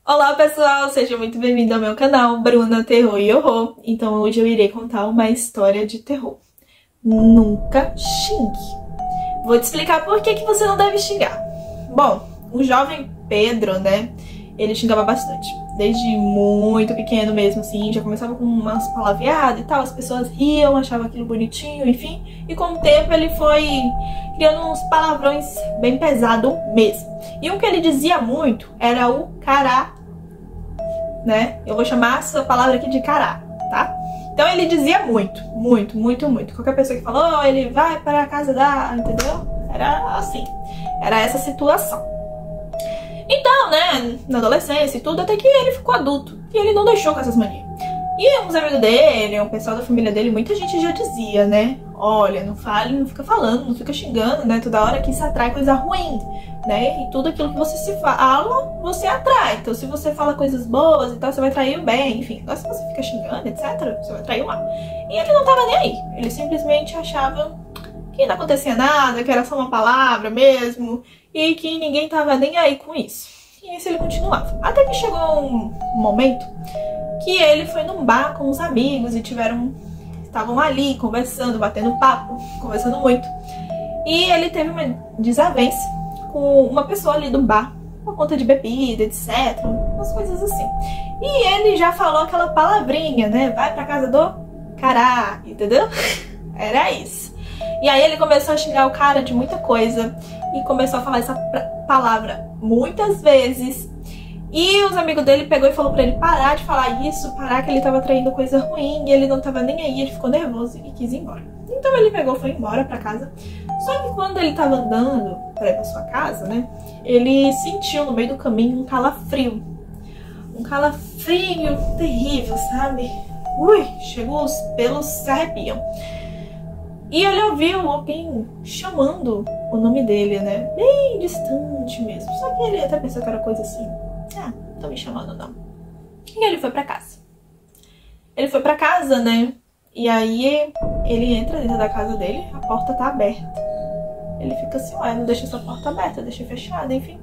Olá pessoal, seja muito bem-vindo ao meu canal Bruna Terror e Horror. Então hoje eu irei contar uma história de terror. Nunca xingue. Vou te explicar por que você não deve xingar. Bom, o jovem Pedro, né, ele xingava bastante. Desde muito pequeno mesmo, assim, já começava com umas palavreadas e tal, as pessoas riam, achavam aquilo bonitinho, enfim. E com o tempo ele foi criando uns palavrões bem pesados mesmo. E o que ele dizia muito era o cará, né? Eu vou chamar essa palavra aqui de cará, tá? Então ele dizia muito. Qualquer pessoa que falou, ele vai para a casa da... Entendeu? Era assim. Era essa situação. Então, né, na adolescência e tudo, até que ele ficou adulto. E ele não deixou com essas manias. E uns amigos dele, o pessoal da família dele, muita gente já dizia, né? Olha, não fale, não fica falando, não fica xingando, né? Toda hora que isso atrai coisa ruim, né? E tudo aquilo que você se fala, você atrai. Então, se você fala coisas boas e tal, você vai atrair o bem, enfim. Agora, se você fica xingando, etc., você vai atrair o mal. E ele não tava nem aí. Ele simplesmente achava que não acontecia nada, que era só uma palavra mesmo, e que ninguém tava nem aí com isso. E isso ele continuava. Até que chegou um momento que ele foi num bar com os amigos e estavam ali conversando, batendo papo, conversando muito. E ele teve uma desavença com uma pessoa ali do bar, por conta de bebida, etc, umas coisas assim. E ele já falou aquela palavrinha, né? Vai pra casa do cará, entendeu? Era isso. E aí ele começou a xingar o cara de muita coisa e começou a falar essa palavra muitas vezes. E os amigos dele pegou e falou pra ele parar de falar isso, parar que ele tava traindo coisa ruim e ele não tava nem aí, ele ficou nervoso e quis ir embora. Então ele pegou e foi embora pra casa. Só que quando ele tava andando pra ir pra sua casa, né, ele sentiu no meio do caminho um calafrio. Um calafrio terrível, sabe? Ui, chegou, os pelos se arrepiam. E ele ouviu alguém chamando o nome dele, né? Bem distante mesmo. Só que ele até pensou que era coisa assim. Ah, não tô me chamando não. E ele foi pra casa. Ele foi pra casa, né? E aí ele entra dentro da casa dele, a porta tá aberta. Ele fica assim, ué, não deixa essa porta aberta, deixa fechada, enfim.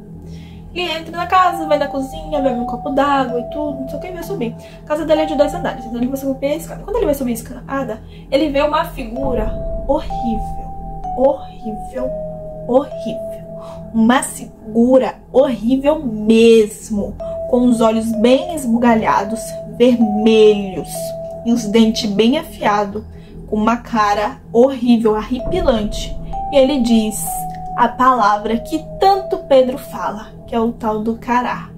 Ele entra na casa, vai na cozinha, bebe um copo d'água e tudo, não sei o que, e vai subir. A casa dele é de 2 andares, então ele vai subir a escada. Quando ele vai subir a escada, ele vê uma figura horrível. Uma figura horrível mesmo, com os olhos bem esbugalhados, vermelhos, e os dentes bem afiados, com uma cara horrível, arrepilante. E ele diz a palavra que tanto Pedro fala, que é o tal do cará,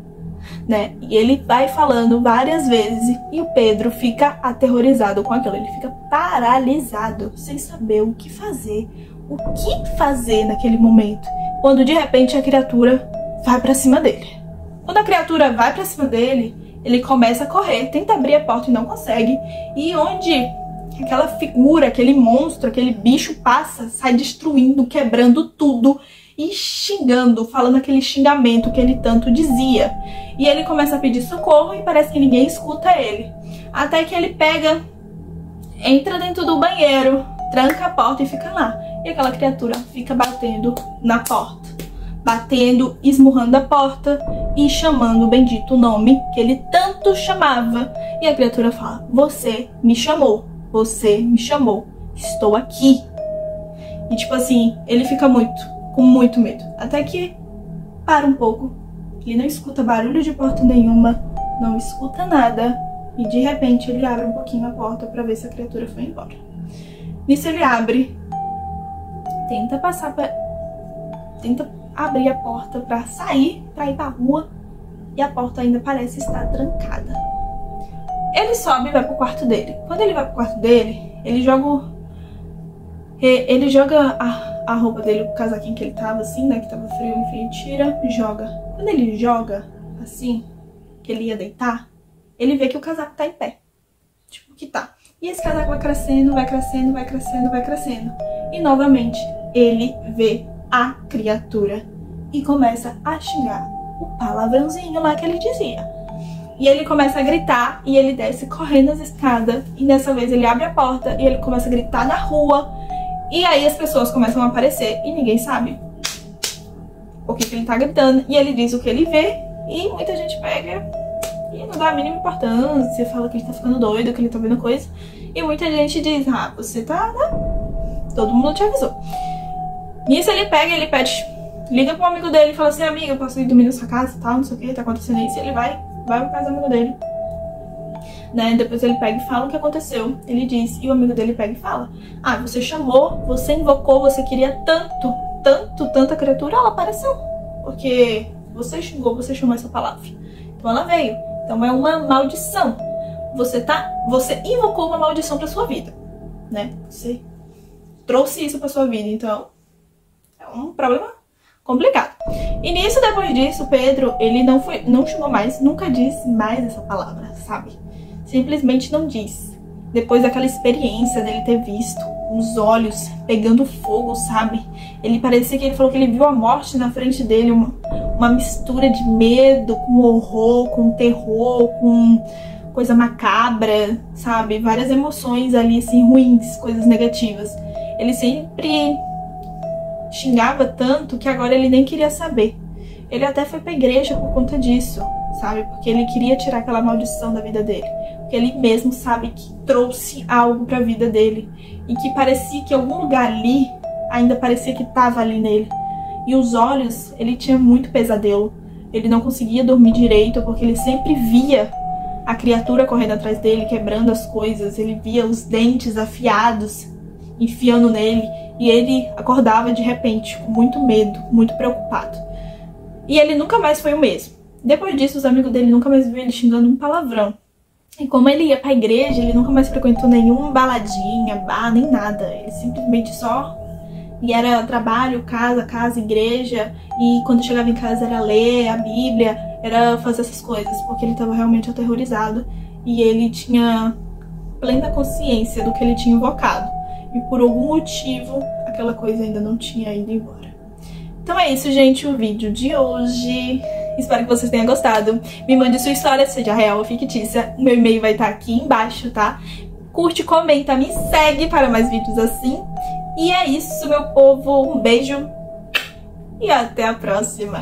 né? E ele vai falando várias vezes e o Pedro fica aterrorizado com aquilo. Ele fica paralisado, sem saber o que fazer naquele momento. Quando de repente a criatura vai pra cima dele. Quando a criatura vai pra cima dele, ele começa a correr, tenta abrir a porta e não consegue. E onde aquela figura, aquele monstro, aquele bicho passa, sai destruindo, quebrando tudo e xingando, falando aquele xingamento que ele tanto dizia. E ele começa a pedir socorro e parece que ninguém escuta ele. Até que ele entra dentro do banheiro, tranca a porta e fica lá. E aquela criatura fica batendo na porta. Batendo, esmurrando a porta e chamando o bendito nome que ele tanto chamava. E a criatura fala, você me chamou, estou aqui. E tipo assim, ele fica com muito medo. Até que para um pouco, ele não escuta barulho de porta nenhuma, não escuta nada. E de repente ele abre um pouquinho a porta para ver se a criatura foi embora. Nisso ele abre, tenta abrir a porta para sair, para ir pra rua, e a porta ainda parece estar trancada. Ele sobe e vai pro quarto dele. Quando ele vai pro quarto dele, ele joga a roupa dele, o casaquinho que ele tava assim, né, que tava frio, enfim, tira e joga. Quando ele joga assim, que ele ia deitar, ele vê que o casaco tá em pé. Tipo, que tá. E esse casaco vai crescendo. E novamente ele vê a criatura e começa a xingar o palavrãozinho lá que ele dizia. E ele começa a gritar e ele desce correndo as escadas. E dessa vez ele abre a porta e ele começa a gritar na rua. E aí as pessoas começam a aparecer e ninguém sabe o que ele tá gritando. E ele diz o que ele vê E muita gente pega e não dá a mínima importância, fala que ele tá ficando doido, que ele tá vendo coisa. E muita gente diz, ah, você tá, né? Todo mundo te avisou. Nisso ele pega, ele pede, liga pro amigo dele e fala assim, amigo, eu posso ir dormir na sua casa e tal, não sei o que, tá acontecendo isso. E ele vai pra casa do amigo dele. Né? Depois ele pega e fala o que aconteceu. Ele diz, e o amigo dele pega e fala, ah, você chamou, você invocou, você queria tanta criatura, ela apareceu. Porque você xingou, você chamou essa palavra. Então ela veio. Então é uma maldição. Você invocou uma maldição pra sua vida, né? Você trouxe isso pra sua vida, então é um problema complicado. E nisso, depois disso, Pedro, ele não chamou mais, nunca disse mais essa palavra, sabe? Simplesmente não disse. Depois daquela experiência dele ter visto os olhos pegando fogo, sabe? Ele parecia que ele falou que ele viu a morte na frente dele, uma mistura de medo, com horror, com terror, com coisa macabra, sabe? Várias emoções ali, assim, ruins, coisas negativas. Ele sempre xingava tanto que agora ele nem queria saber. Ele até foi pra igreja por conta disso, sabe? Porque ele queria tirar aquela maldição da vida dele. Porque ele mesmo sabe que trouxe algo pra vida dele. E que parecia que algum lugar ali, ainda parecia que tava ali nele. E os olhos, ele tinha muito pesadelo. Ele não conseguia dormir direito, porque ele sempre via a criatura correndo atrás dele, quebrando as coisas. Ele via os dentes afiados, enfiando nele. E ele acordava de repente, com muito medo, muito preocupado. E ele nunca mais foi o mesmo. Depois disso, os amigos dele nunca mais viram ele xingando um palavrão. E como ele ia pra igreja, ele nunca mais frequentou nenhuma baladinha, bar, nem nada. Ele simplesmente só... E era trabalho, casa, igreja. E quando chegava em casa era ler a Bíblia, era fazer essas coisas. Porque ele estava realmente aterrorizado. E ele tinha plena consciência do que ele tinha invocado. E por algum motivo, aquela coisa ainda não tinha ido embora. Então é isso, gente, o vídeo de hoje. Espero que vocês tenham gostado. Me mande sua história, seja real ou fictícia. O meu e-mail vai estar aqui embaixo, tá? Curte, comenta, me segue para mais vídeos assim. E é isso, meu povo. Um beijo e até a próxima.